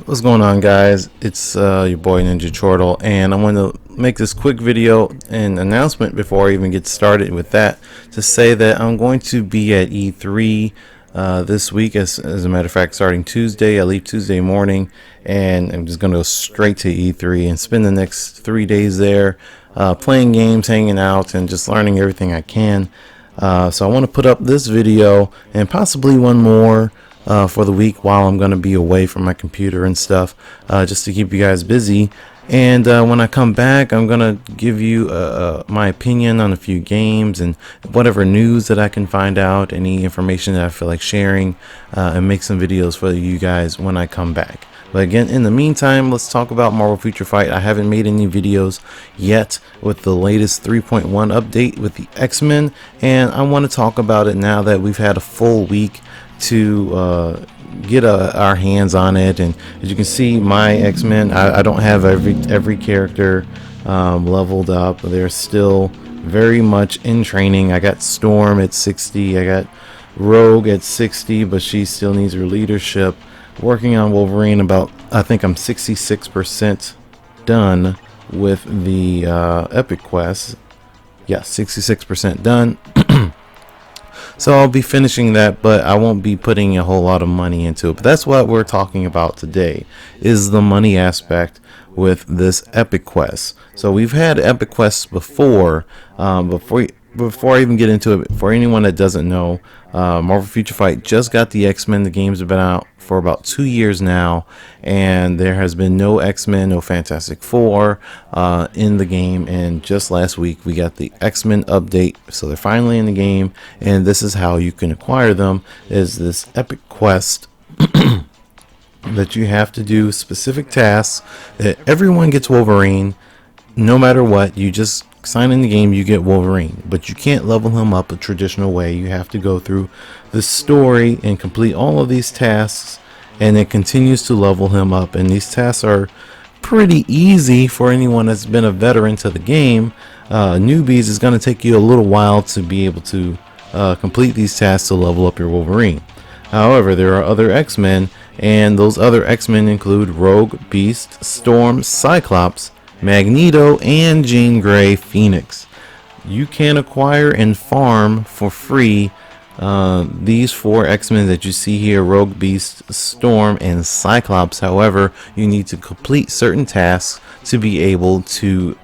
What's going on, guys? It's your boy Ninja Chortle, and I want to make this quick video and announcement before I even get started with that, to say that I'm going to be at E3 this week. As a matter of fact, starting Tuesday, I leave Tuesday morning, and I'm just going to go straight to E3 and spend the next 3 days there, playing games, hanging out, and just learning everything I can. So I want to put up this video and possibly one more for the week while I'm going to be away from my computer and stuff, just to keep you guys busy. And when I come back, I'm going to give you my opinion on a few games and whatever news that I can find out, any information that I feel like sharing, and make some videos for you guys when I come back. But again, in the meantime, let's talk about Marvel Future Fight. I haven't made any videos yet with the latest 3.1 update with the X-Men, and I want to talk about it now that we've had a full week to get our hands on it. And as you can see, my X-Men, I don't have every character leveled up. They're still very much in training. I got Storm at 60, I got Rogue at 60, but she still needs her leadership. Working on Wolverine, I think I'm 66% done with the Epic Quest. Yeah, 66% done. So I'll be finishing that, but I won't be putting a whole lot of money into it. But that's what we're talking about today, is the money aspect with this Epic Quest. So we've had Epic Quests before. Before I even get into it, for anyone that doesn't know, Marvel Future Fight just got the X-Men. The games have been out for about 2 years now, and there has been no X-Men, no Fantastic Four in the game. And just last week we got the X-Men update, so they're finally in the game, and this is how you can acquire them, is this Epic Quest that you have to do specific tasks. That everyone gets Wolverine no matter what. You just sign in the game, you get Wolverine, but you can't level him up a traditional way. You have to go through the story and complete all of these tasks, and it continues to level him up. And these tasks are pretty easy for anyone that's been a veteran to the game. Newbies, is going to take you a little while to be able to complete these tasks to level up your Wolverine. However, there are other X-Men, and those other X-Men include Rogue, Beast, Storm, Cyclops, Magneto, and Jean Grey Phoenix. You can acquire and farm for free these 4 X-Men that you see here: Rogue, Beast, Storm, and Cyclops. However, you need to complete certain tasks to be able to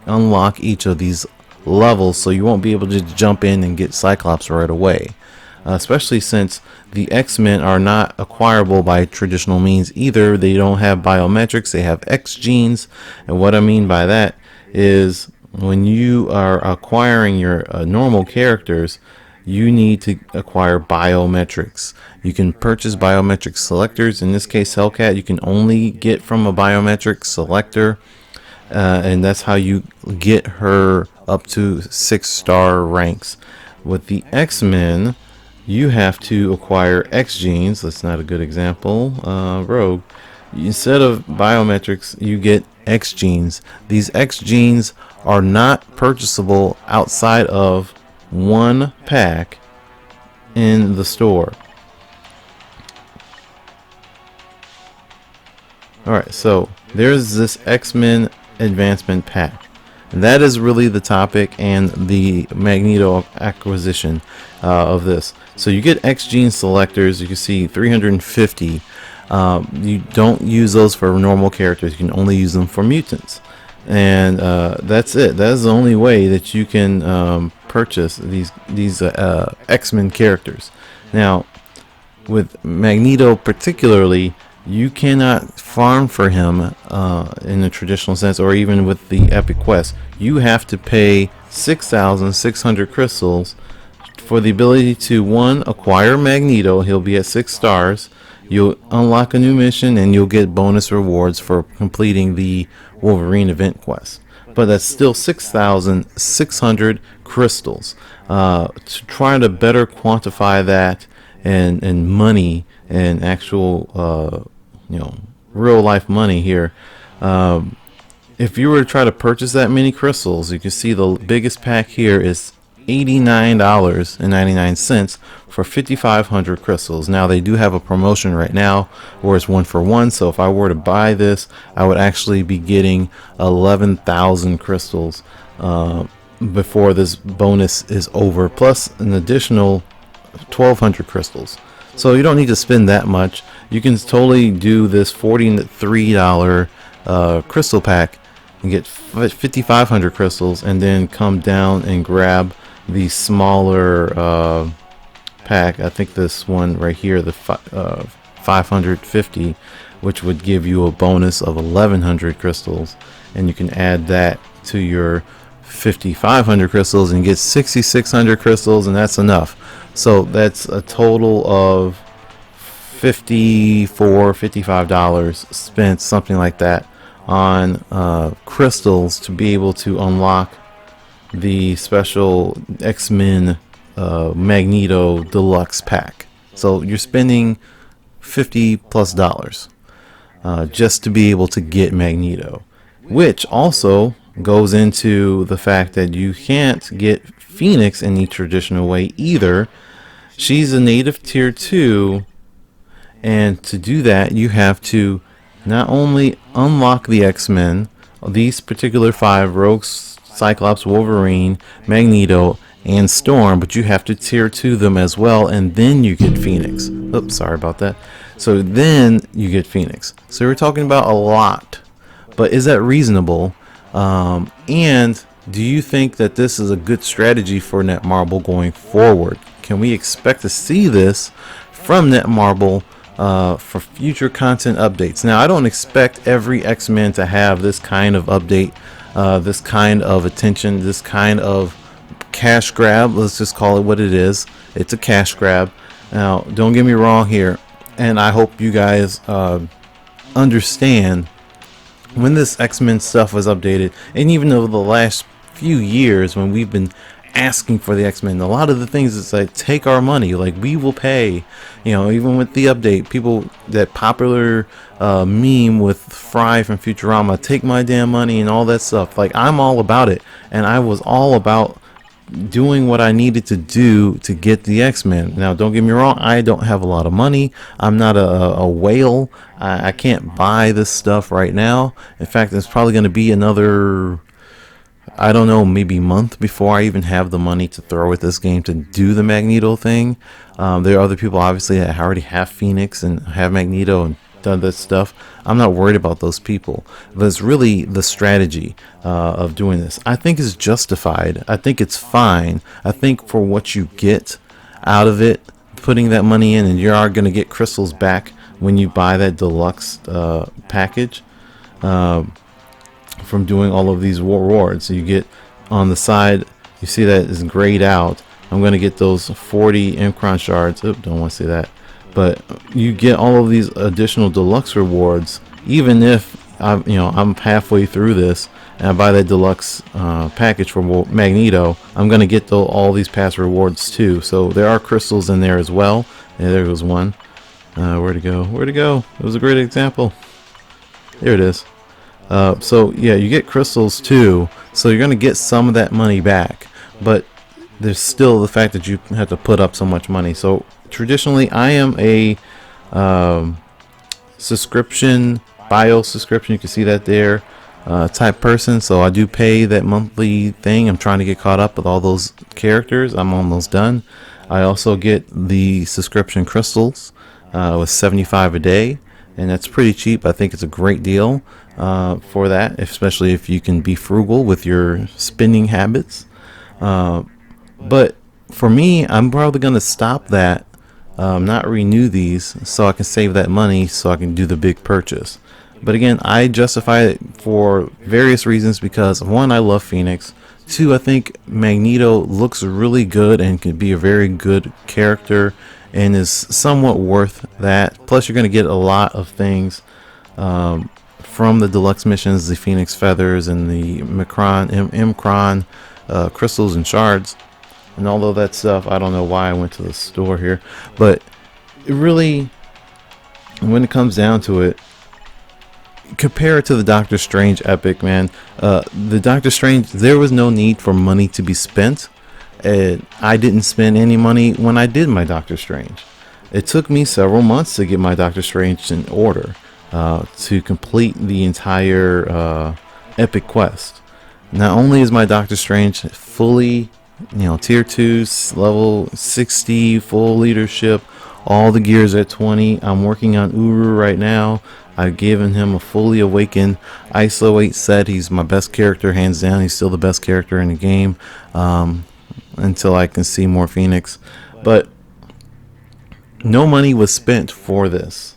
unlock each of these levels, so you won't be able to just jump in and get Cyclops right away. Especially since the X-Men are not acquirable by traditional means either. They don't have biometrics, they have X genes. And what I mean by that is, when you are acquiring your normal characters, you need to acquire biometrics. You can purchase biometric selectors. In this case, Hellcat, you can only get from a biometric selector, and that's how you get her up to 6-star ranks. With the X-Men, you have to acquire X genes. That's not a good example. Rogue. Instead of biometrics, you get X genes. These X genes are not purchasable outside of one pack in the store. Alright, so there's this X-Men Advancement Pack. And that is really the topic and the Magneto acquisition of this. So you get X gene selectors. You can see 350. You don't use those for normal characters. You can only use them for mutants, and that's it. That is the only way that you can purchase these X-Men characters. Now, with Magneto particularly, you cannot farm for him in the traditional sense, or even with the Epic Quest. You have to pay 6,600 crystals for the ability to, one, acquire Magneto. He'll be at 6 stars. You'll unlock a new mission, and you'll get bonus rewards for completing the Wolverine event quest. But that's still 6,600 crystals. To try to better quantify that and money and actual real life money here, if you were to try to purchase that many crystals, you can see the biggest pack here is $89.99 for 5,500 crystals. Now they do have a promotion right now where it's 1 for 1, so if I were to buy this, I would actually be getting 11,000 crystals before this bonus is over, plus an additional 1,200 crystals. So you don't need to spend that much. You can totally do this $43 crystal pack and get 5,500 crystals, and then come down and grab the smaller pack. I think this one right here, the 550, which would give you a bonus of 1,100 crystals, and you can add that to your 5,500 crystals and get 6,600 crystals, and that's enough. So that's a total of $55 spent, something like that, on crystals to be able to unlock the special X-Men Magneto Deluxe pack. So you're spending $50+ just to be able to get Magneto, which also goes into the fact that you can't get Phoenix in the traditional way either. She's a native tier 2, and to do that you have to not only unlock the X-Men, these particular 5, Rogue, Cyclops, Wolverine, Magneto, and Storm, but you have to tier 2 them as well, and then you get Phoenix. Oops, sorry about that. So then you get Phoenix. So we're talking about a lot, but is that reasonable? And do you think that this is a good strategy for Netmarble going forward? Can we expect to see this from Netmarble for future content updates? Now, I don't expect every X-Men to have this kind of update, this kind of attention, this kind of cash grab. Let's just call it what it is. It's a cash grab. Now, don't get me wrong here, and I hope you guys understand, when this X-Men stuff was updated, and even over the last few years when we've been asking for the X-Men, a lot of the things is like, take our money, like we will pay, you know. Even with the update, people, that popular meme with Fry from Futurama, take my damn money and all that stuff, like I'm all about it, and I was all about doing what I needed to do to get the X-Men. Now, don't get me wrong, I don't have a lot of money. I'm not a whale. I can't buy this stuff right now. In fact, it's probably going to be another, I don't know, maybe month before I even have the money to throw at this game to do the Magneto thing. There are other people obviously that already have Phoenix and have Magneto and done that stuff. I'm not worried about those people, but it's really the strategy of doing this. I think is justified. I think it's fine. I think for what you get out of it, putting that money in, and you are going to get crystals back when you buy that deluxe package from doing all of these rewards. So you get on the side, you see that is grayed out. I'm going to get those 40 Mcron shards. Oops, don't want to see that. But you get all of these additional deluxe rewards, even if I'm halfway through this and I buy that deluxe package for Magneto. I'm gonna get all these past rewards too. So there are crystals in there as well. Yeah, there goes one. Where'd it go? Where'd it go? It was a great example. There it is. So yeah, you get crystals too. So you're gonna get some of that money back, but there's still the fact that you have to put up so much money. So traditionally, I am a subscription, bio subscription, you can see that there, type person. So I do pay that monthly thing. I'm trying to get caught up with all those characters. I'm almost done. I also get the subscription crystals with 75 a day, and that's pretty cheap. I think it's a great deal for that, especially if you can be frugal with your spending habits. But for me, I'm probably going to stop that, not renew these, so I can save that money so I can do the big purchase. But again, I justify it for various reasons, because one, I love Phoenix. Two, I think Magneto looks really good and can be a very good character and is somewhat worth that. Plus, you're going to get a lot of things from the deluxe missions, the Phoenix feathers and the Mcron crystals and shards. And all of that stuff, I don't know why I went to the store here, but it really, when it comes down to it, compare it to the Doctor Strange epic, man. The Doctor Strange, there was no need for money to be spent. I didn't spend any money when I did my Doctor Strange. It took me several months to get my Doctor Strange in order, to complete the entire epic quest. Not only is my Doctor Strange fully, tier 2, level 60, full leadership, all the gears at 20. I'm working on Uru right now. I've given him a fully awakened ISO 8 set. He's my best character, hands down. He's still the best character in the game, until I can see more Phoenix. But no money was spent for this.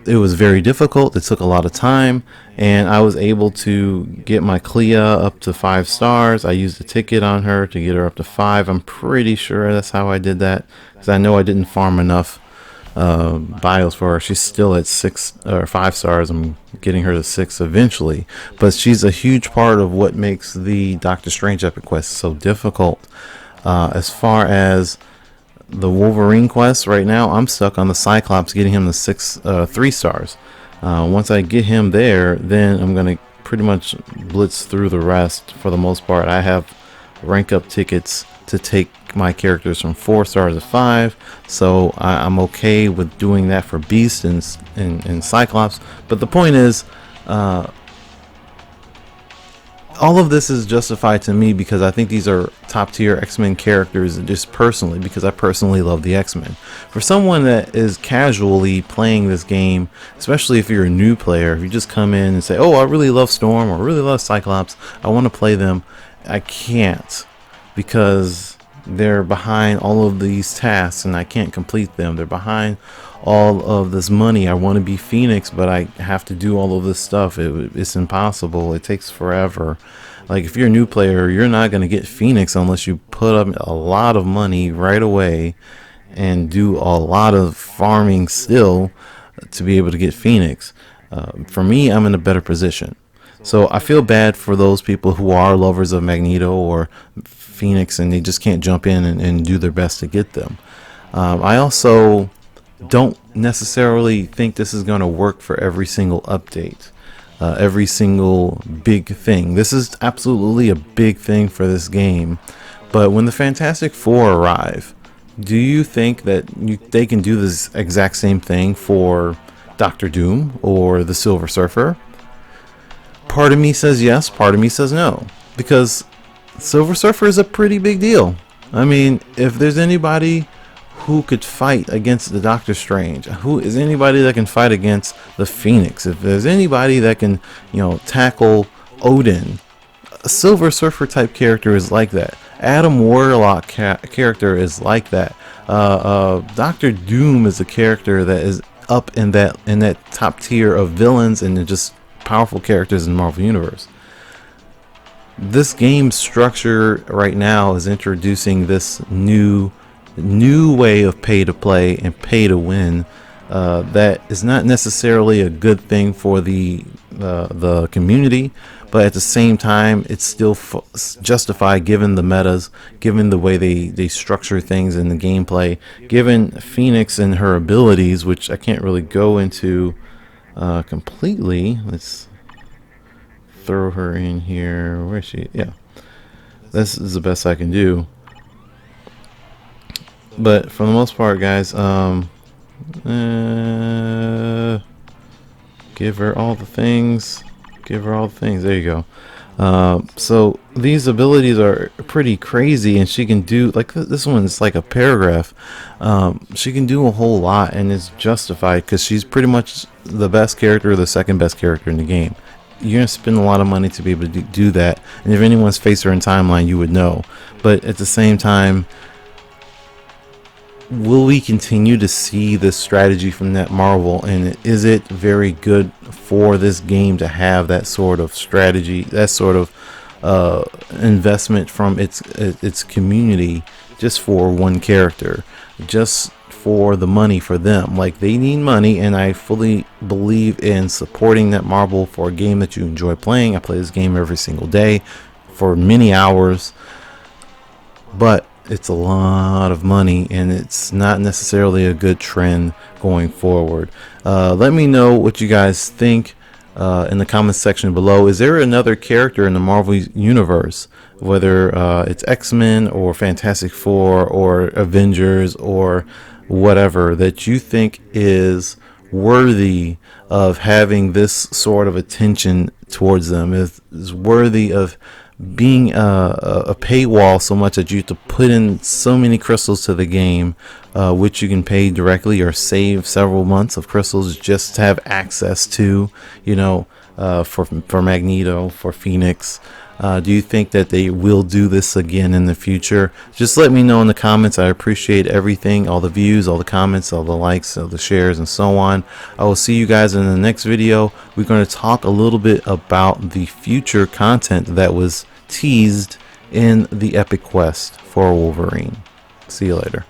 It was very difficult. It took a lot of time, and I was able to get my Clea up to 5 stars. I used a ticket on her to get her up to 5. I'm pretty sure that's how I did that, because I know I didn't farm enough bios for her. She's still at 6 or 5 stars. I'm getting her to 6 eventually, but she's a huge part of what makes the Doctor Strange epic quest so difficult. As far as the Wolverine quest, right now I'm stuck on the Cyclops, getting him to 3 stars. Once I get him there, then I'm gonna pretty much blitz through the rest. For the most part, I have rank up tickets to take my characters from 4 stars to 5, so I'm okay with doing that for Beast and Cyclops. But the point is, all of this is justified to me because I think these are top tier X-Men characters, just personally, because I personally love the X-Men. For someone that is casually playing this game, especially if you're a new player, if you just come in and say, oh, I really love Storm or I really love Cyclops, I want to play them, I can't, because they're behind all of these tasks and I can't complete them. They're behind all of this money. I want to be Phoenix, but I have to do all of this stuff. It's impossible. It takes forever. Like, if you're a new player, you're not going to get Phoenix unless you put up a lot of money right away and do a lot of farming still to be able to get Phoenix. For me, I'm in a better position. So I feel bad for those people who are lovers of Magneto or Phoenix and they just can't jump in and do their best to get them. I also don't necessarily think this is going to work for every single update, every single big thing. This is absolutely a big thing for this game, but when the Fantastic Four arrive, do you think that they can do this exact same thing for Doctor Doom or the Silver Surfer? Part of me says yes, part of me says no, because Silver Surfer is a pretty big deal. I mean, if there's anybody who could fight against the Doctor Strange, who is anybody that can fight against the Phoenix, if there's anybody that can, tackle Odin, a Silver Surfer type character is like that. Adam Warlock character is like that. Doctor Doom is a character that is up in that top tier of villains and just powerful characters in the Marvel Universe. This game structure right now is introducing this new way of pay to play and pay to win, that is not necessarily a good thing for the community, but at the same time it's still justified given the metas, given the way they structure things in the gameplay, given Phoenix and her abilities, which I can't really go into completely. Let's throw her in here. Where is she? Yeah, this is the best I can do. But for the most part, guys, give her all the things. Give her all the things. There you go. So these abilities are pretty crazy, and she can do, like, this one's like a paragraph. She can do a whole lot, and it's justified because she's pretty much the best character, or the second best character in the game. You're gonna spend a lot of money to be able to do that, and if anyone's faced her in timeline, you would know. But at the same time, will we continue to see this strategy from Netmarble, and is it very good for this game to have that sort of strategy, that sort of investment from its community, just for one character, just for the money for them? Like, they need money, and I fully believe in supporting Netmarble for a game that you enjoy playing. I play this game every single day for many hours, but it's a lot of money, and it's not necessarily a good trend going forward. Let me know what you guys think. in the comments section below. Is there another character in the Marvel universe, whether it's X-Men or Fantastic Four or Avengers or whatever, that you think is worthy of having this sort of attention towards them, is worthy of being a paywall so much that you have to put in so many crystals to the game, which you can pay directly or save several months of crystals just to have access to, for Magneto, for Phoenix. Do you think that they will do this again in the future? Just let me know in the comments. I appreciate everything, all the views, all the comments, all the likes, all the shares, and so on. I will see you guys in the next video. We're going to talk a little bit about the future content that was teased in the Epic Quest for Wolverine. See you later.